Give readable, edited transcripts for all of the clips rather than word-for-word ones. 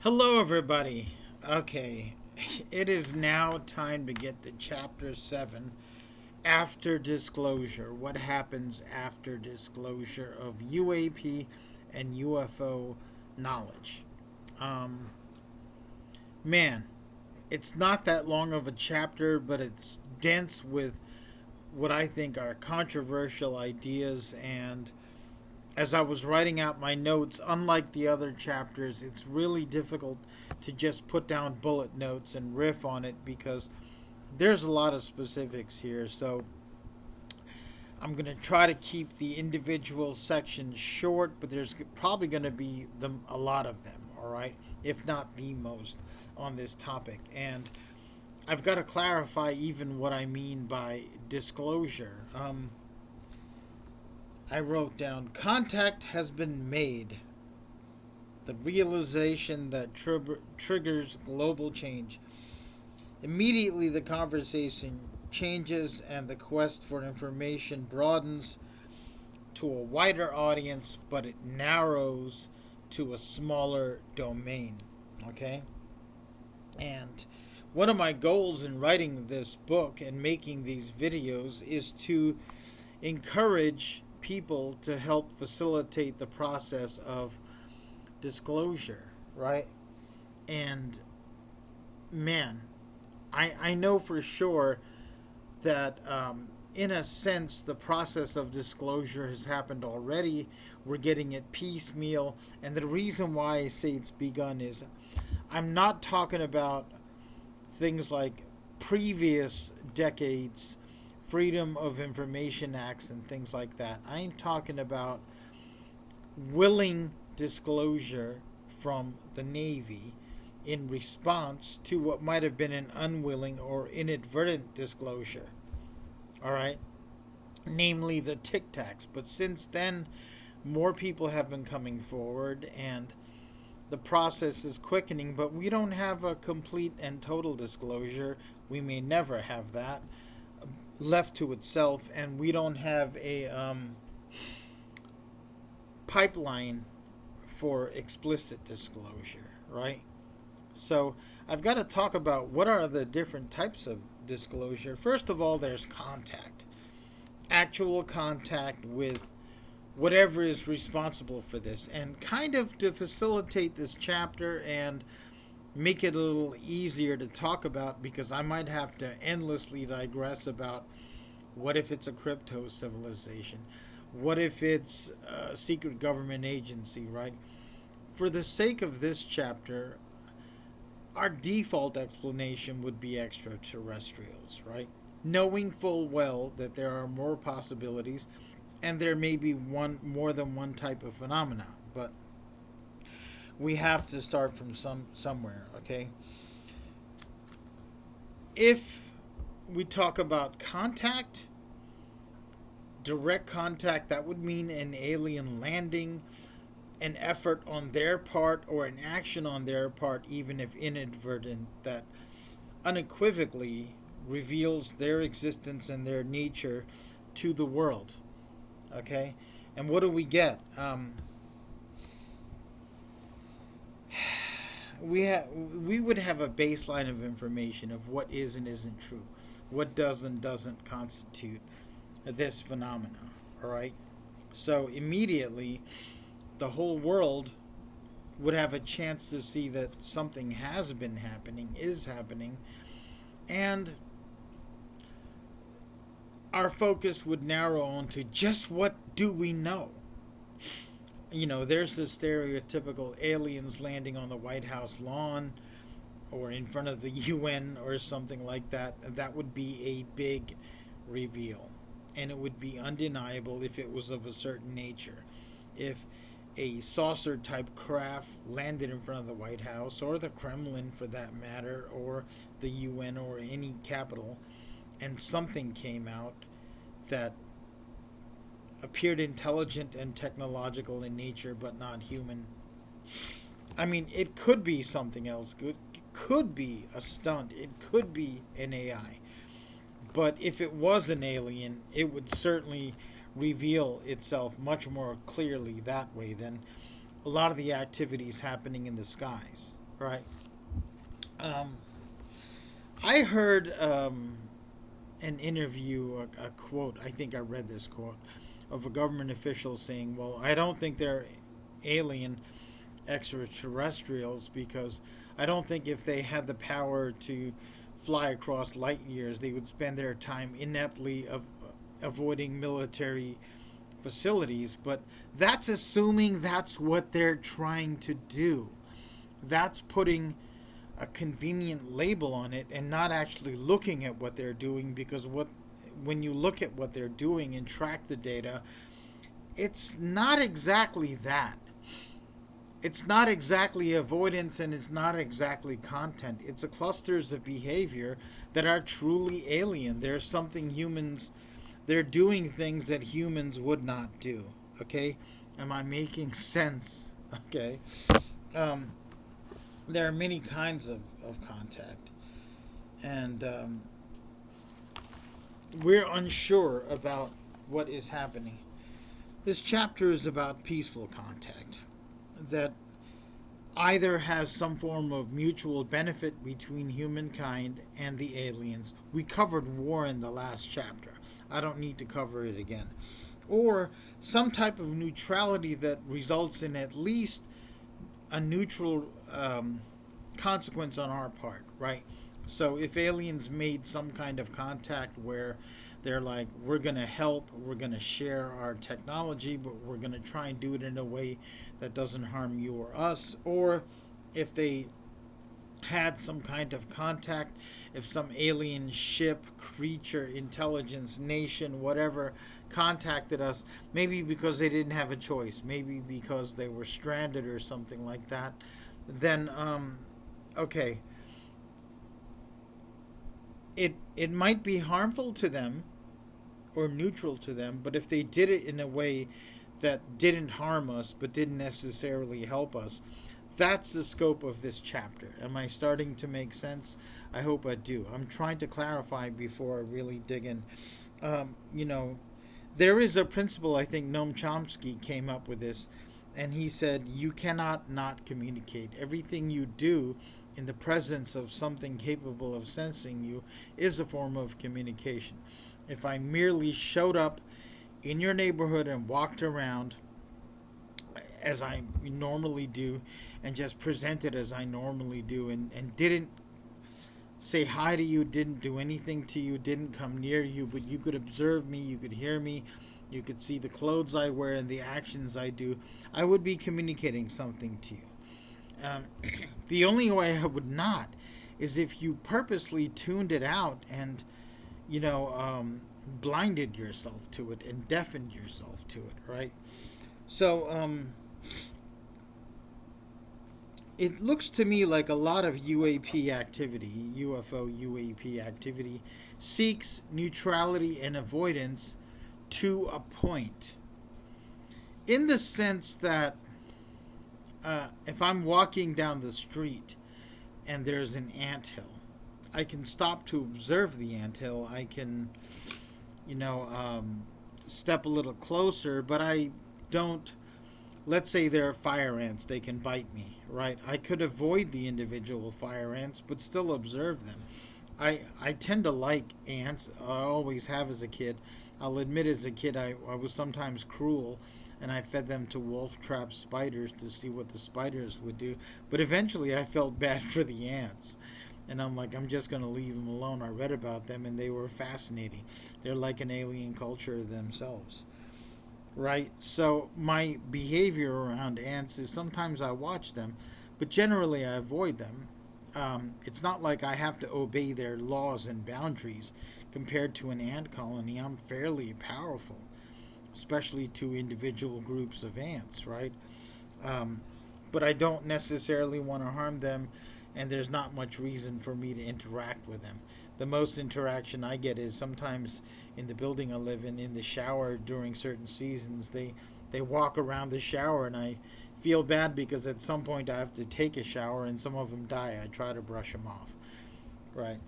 Hello, everybody. Okay, it is now time to get to Chapter 7 After Disclosure. What happens after disclosure of UAP and UFO knowledge? Um, Man, it's not that long of a chapter, but it's dense with what I think are controversial ideas. And as I was writing out my notes, unlike the other chapters, it's really difficult to just put down bullet notes and riff on it because there's a lot of specifics here. So I'm going to try to keep the individual sections short, but there's probably going to be a lot of them, all right, if not the most on this topic. And I've got to clarify even what I mean by disclosure. I wrote down contact has been made. The realization that triggers global change. Immediately, the conversation changes and the quest for information broadens to a wider audience, but it narrows to a smaller domain. Okay? And one of my goals in writing this book and making these videos is to encourage people to help facilitate the process of disclosure, right? And man, I know for sure that in a sense the process of disclosure has happened already. We're getting it piecemeal, and the reason why I say it's begun is I'm not talking about things like previous decades freedom of information acts and things like that. I'm talking about willing disclosure from the Navy in response to what might have been an unwilling or inadvertent disclosure. All right? Namely the Tic Tacs. But since then, more people have been coming forward and the process is quickening, but we don't have a complete and total disclosure. We may never have that left to itself, and we don't have a pipeline for explicit disclosure, right? So I've got to talk about what are the different types of disclosure. First of all, there's contact, actual contact with whatever is responsible for this. And kind of to facilitate this chapter and make it a little easier to talk about, because I might have to endlessly digress about what if it's a crypto civilization? What if it's a secret government agency, right? For the sake of this chapter, our default explanation would be extraterrestrials, right? Knowing full well that there are more possibilities and there may be more than one type of phenomena, but we have to start from somewhere, okay? If we talk about contact, direct contact, that would mean an alien landing, an effort on their part or an action on their part, even if inadvertent, that unequivocally reveals their existence and their nature to the world. Okay? And what do we get? We would have a baseline of information of what is and isn't true, what does and doesn't constitute this phenomena. All right? So immediately, the whole world would have a chance to see that something has been happening, is happening, and our focus would narrow on to just what do we know. You know, there's the stereotypical aliens landing on the White House lawn or in front of the UN or something like that. That would be a big reveal. And it would be undeniable if it was of a certain nature. If a saucer type craft landed in front of the White House or the Kremlin for that matter, or the UN or any capital, and something came out that appeared intelligent and technological in nature but not human. I mean, it could be something else. It could be a stunt. It could be an AI. But if it was an alien, it would certainly reveal itself much more clearly that way than a lot of the activities happening in the skies. right? Um, I heard an interview, a quote. I think I read this quote of a government official saying, "Well, I don't think they're alien extraterrestrials because I don't think if they had the power to fly across light years, they would spend their time ineptly avoiding military facilities." But that's assuming that's what they're trying to do. That's putting a convenient label on it and not actually looking at what they're doing, because what when you look at what they're doing and track the data, it's not exactly that. It's not exactly avoidance and it's not exactly content. It's a clusters of behavior that are truly alien. There's something humans, they're doing things that humans would not do. Okay? Am I making sense? Okay. Um, there are many kinds of contact. And we're unsure about what is happening. This chapter is about peaceful contact that either has some form of mutual benefit between humankind and the aliens. We covered war in the last chapter. I don't need to cover it again. Or some type of neutrality that results in at least a neutral consequence on our part, right? So if aliens made some kind of contact where they're like, we're going to help, we're going to share our technology, but we're going to try and do it in a way that doesn't harm you or us, or if they had some kind of contact, if some alien ship, creature, intelligence, nation, whatever, contacted us, maybe because they didn't have a choice, maybe because they were stranded or something like that, then okay, it might be harmful to them or neutral to them, but if they did it in a way that didn't harm us but didn't necessarily help us, that's the scope of this chapter. Am I starting to make sense? I hope I do. I'm trying to clarify before I really dig in. You know, there is a principle, I think Noam Chomsky came up with this, and he said, you cannot not communicate. Everything you do in the presence of something capable of sensing you is a form of communication. If I merely showed up in your neighborhood and walked around as I normally do and just presented as I normally do, and didn't say hi to you, didn't do anything to you, didn't come near you, but you could observe me, you could hear me, you could see the clothes I wear and the actions I do, I would be communicating something to you. Um, the only way I would not is if you purposely tuned it out and, you know, blinded yourself to it and deafened yourself to it, right? So, it looks to me like a lot of UAP activity, UFO UAP activity, seeks neutrality and avoidance to a point. In the sense that if I'm walking down the street and there's an anthill, I can stop to observe the anthill. I can, you know, step a little closer, but I don't. Let's say there are fire ants, they can bite me, right? I could avoid the individual fire ants, but still observe them. I tend to like ants. I always have as a kid. I'll admit as a kid I was sometimes cruel and I fed them to wolf trap spiders to see what the spiders would do. But eventually I felt bad for the ants. And I'm like, I'm just going to leave them alone. I read about them and they were fascinating. They're like an alien culture themselves. Right? So my behavior around ants is sometimes I watch them, but generally I avoid them. It's not like I have to obey their laws and boundaries. Compared to an ant colony, I'm fairly powerful, especially to individual groups of ants, right? Um, but I don't necessarily want to harm them, and there's not much reason for me to interact with them. The most interaction I get is sometimes in the building I live in the shower during certain seasons. They walk around the shower, and I feel bad because at some point I have to take a shower, and some of them die. I try to brush them off, right?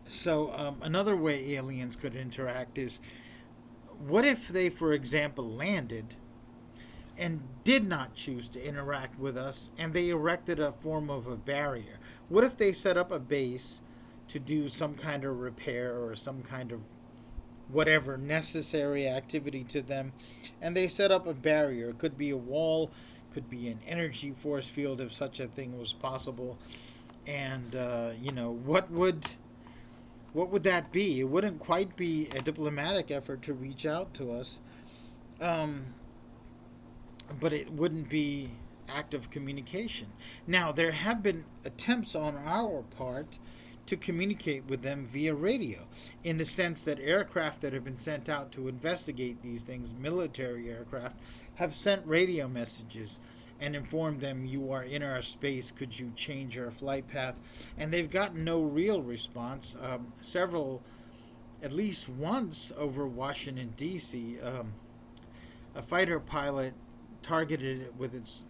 So another way aliens could interact is, what if they, for example, landed and did not choose to interact with us, and they erected a form of a barrier? What if they set up a base to do some kind of repair or some kind of whatever necessary activity to them, and they set up a barrier? It could be a wall, could be an energy force field if such a thing was possible. And what would that be? It wouldn't quite be a diplomatic effort to reach out to us, um, but it wouldn't be active communication. Now, there have been attempts on our part to communicate with them via radio, in the sense that aircraft that have been sent out to investigate these things, military aircraft, have sent radio messages and informed them, you are in our space, could you change your flight path? And they've gotten no real response. Several, at least once over Washington, D.C., a fighter pilot targeted it with its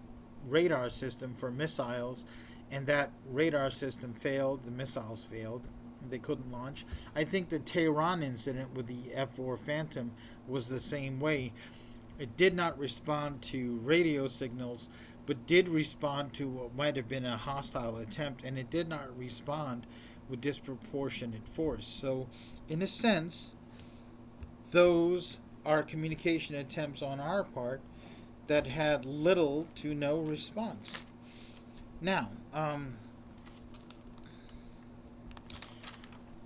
radar system for missiles, and that radar system failed. The missiles failed. They couldn't launch. I think the Tehran incident with the F-4 Phantom was the same way. It did not respond to radio signals, but did respond to what might have been a hostile attempt, and it did not respond with disproportionate force. So, in a sense, those are communication attempts on our part that had little to no response. Now, I'm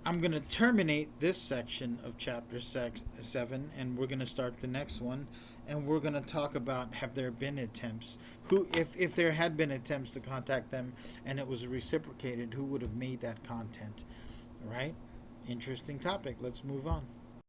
going to terminate this section of chapter 7, and we're going to start the next one, and we're going to talk about, have there been attempts, who, if there had been attempts to contact them and it was reciprocated, who would have made that content, right? Interesting topic. Let's move on.